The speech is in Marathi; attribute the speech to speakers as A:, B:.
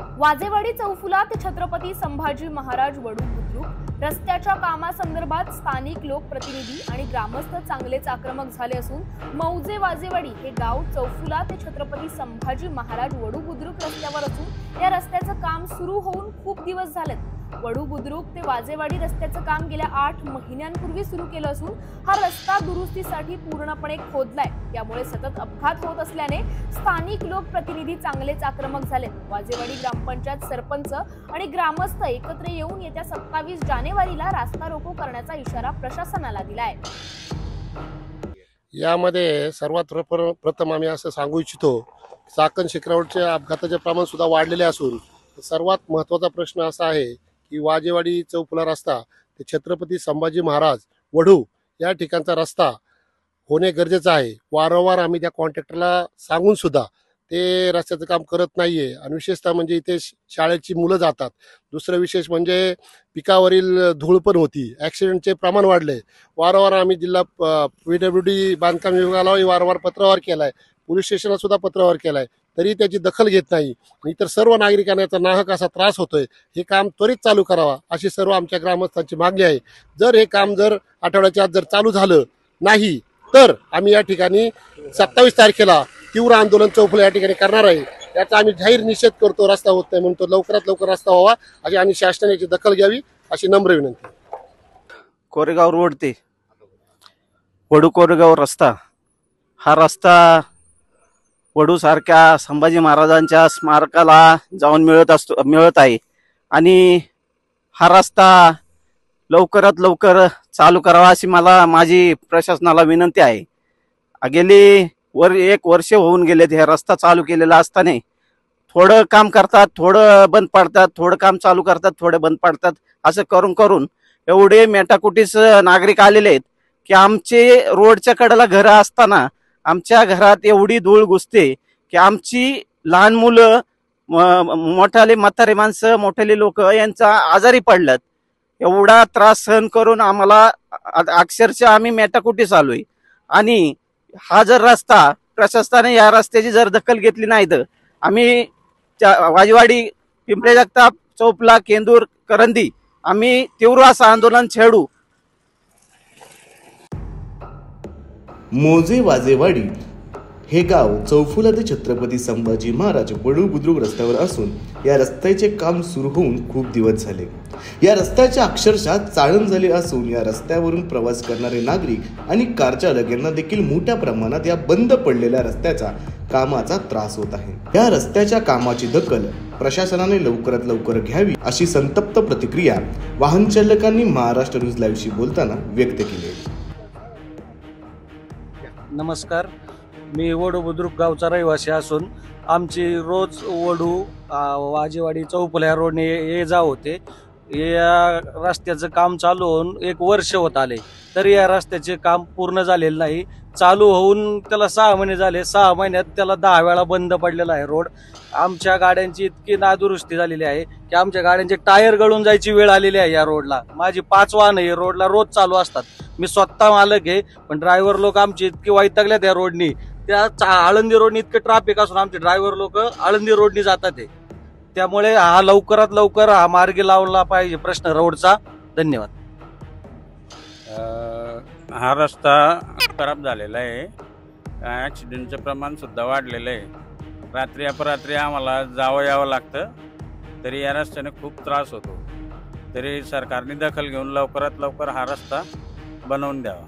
A: वाजेवाडी चौफुला ते छत्रपती संभाजी महाराज वडू बुद्रुक रस्त्याच्या कामासंदर्भात स्थानिक लोकप्रतिनिधी आणि ग्रामस्थ चांगलेच आक्रमक झाले असून मौजे वाजेवाडी हे गाव चौफुला ते छत्रपती संभाजी महाराज वडू बुद्रुक रस्त्यावर असून या रस्त्याचं काम सुरू होऊन खूप दिवस झालेत। वडू बुद्रुक ते वाजेवाडी रस्त्याचं काम गेल्या 8 महिन्यांपूर्वी सुरू केलं असून हा रस्ता दुरुस्तीसाठी पूर्णपणे खोदलाय। यामुळे सतत अपघात होत असल्याने स्थानिक लोकप्रतिनिधी चांगलेच आक्रमक झालेत। वाजेवाडी ग्रामपंचायत सरपंच आणि ग्रामस्थ एकत्र येऊन येत्या 27 जानेवारीला रास्ता रोको करण्याचा इशारा प्रशासनाला दिलाय।
B: यामध्ये सर्वात प्रथम आम्ही असं सांगू इच्छितो, चाकण शिक्रावडचे अपघाताचे प्रमाण सुद्धा वाढलेले असून सर्वात महत्त्वाचा प्रश्न असा आहे की वाजेवाडी चौफुला रस्ता ते छत्रपती संभाजी महाराज वडू या ठिकाणचा रस्ता होणे गरजेचं आहे। वारंवार आम्ही त्या कॉन्ट्रॅक्टरला सांगून सुद्धा ते रस्त्याचं काम करत नाहीये आणि विशेषतः म्हणजे इथे शाळेची मुलं जातात। दुसरं विशेष म्हणजे पिकावरील धूळ पण होती, ॲक्सिडेंटचे प्रमाण वाढले। वारंवार आम्ही जिल्हा PWD बांधकाम विभागालाही वारंवार पत्रावर केलाय, पोलीस स्टेशनला सुद्धा पत्रावर केलाय, तरी त्याची दखल घेत नाही। इतर सर्व नागरिकांना याचा नाहक असा त्रास होतोय। हे काम त्वरित चालू करावा अशी सर्व आमच्या ग्रामस्थांची मागणी आहे। जर हे काम आठवड्याच्या आत जर चालू झालं नाही तर आम्ही या ठिकाणी 27 तारखेला तीव्र आंदोलन चौफुला या ठिकाणी करणार आहे। याचा आम्ही जाहीर निषेध करतो। रस्ता होत नाही म्हणतो, लवकरात लवकर रस्ता व्हावा अशी आणि शासनाने याची दखल घ्यावी अशी नम्र विनंती।
C: कोरेगाव रोड ते वडू कोरेगाव रस्ता, हा रस्ता वडू सारख्या संभाजी महाराजांच्या स्मारकाला जाऊन मिळत आहे आणि हा रस्ता लवकरात लवकर चालू करावा अशी माझी प्रशासनाला विनंती आहे। गेली 1 वर्ष होऊन गेले हे रस्ता चालू केलेला असताना थोडं काम करतात, थोडं बंद पडतात, थोडं काम चालू करतात, थोडे बंद पडतात, असं करून एवढे मेटाकुटीस नागरिक आलेले आहेत की आमचे रोडच्या कडेला घरं असताना आमच्या घरात एवढी धूळ घुसते की आमची लहान मुलं, मोठाले म्हातारे माणसं, मोठाले लोक यांचा आजारी पडल्यात। एवढा त्रास सहन करून आम्हाला अक्षरशः आम्ही मेटाकुटीस आलोय आणि हा जर रस्ता प्रशासनाने या रस्त्याची जर दखल घेतली नाही तर आम्ही वाजेवाडी, पिंपळे जगताप, चौफुला, केंदूर, करंदी आम्ही तीव्र असं आंदोलन छेडू।
D: मौजे वाजेवाडी हे गाव चौफुला ते छत्रपती संभाजी महाराज वडू बुद्रुक रस्त्यावर असून या रस्त्याचे काम सुरू होऊन खूप दिवस झाले। या रस्त्याचे अक्षरशः चाळण झाले असून या रस्त्यावरून प्रवास करणारे नागरिक आणि कार चालक यांना देखील मोठ्या प्रमाणात या बंद पडलेल्या रस्त्याचा कामाचा त्रास होत आहे। या रस्त्याच्या कामाची दखल प्रशासनाने लवकरात लवकर घ्यावी अशी संतप्त प्रतिक्रिया वाहन चालकांनी महाराष्ट्र न्यूज लाईव्हशी बोलताना व्यक्त केली।
E: नमस्कार, मी वडू बुद्रुक गावचा रहिवासी असून आमची रोज वडू वाजेवाडी चौफुला या रोडने ये जा होते। या रस्त्याचं काम चालू होऊन 1 वर्ष होत आले तरी या रस्त्याचे काम पूर्ण झालेलं नाही। चालू होऊन त्याला 6 महिने झाले, 6 महिन्यात त्याला 10 वेळा बंद पडलेला आहे रोड। आमच्या गाड्यांची इतकी नादुरुस्ती झालेली आहे की आमच्या गाड्यांचे टायर गळून जायची वेळ आलेली आहे। या रोडला माझी 5 वाहनं या रोडला रोज चालू असतात। मी स्वतः मालक आहे, पण ड्रायव्हर लोक आमची इतकी वैतागल्यात या रोडनी। त्या आळंदी रोडनी इतकं ट्रॅफिक असून आमचे ड्रायव्हर लोक आळंदी रोडनी जातात आहे। त्यामुळे हा लवकरात लवकर हा मार्गी लावला पाहिजे प्रश्न रोडचा। धन्यवाद।
F: हा रस्ता खराब झालेला आहे, ॲक्सिडेंटचं प्रमाण सुद्धा वाढलेलं आहे। रात्री अपरात्री आम्हाला जावं यावं लागतं, तरी या रस्त्याने खूप त्रास होतो। तरी सरकारने दखल घेऊन लवकरात लवकर हा रस्ता बनवून द्यावा।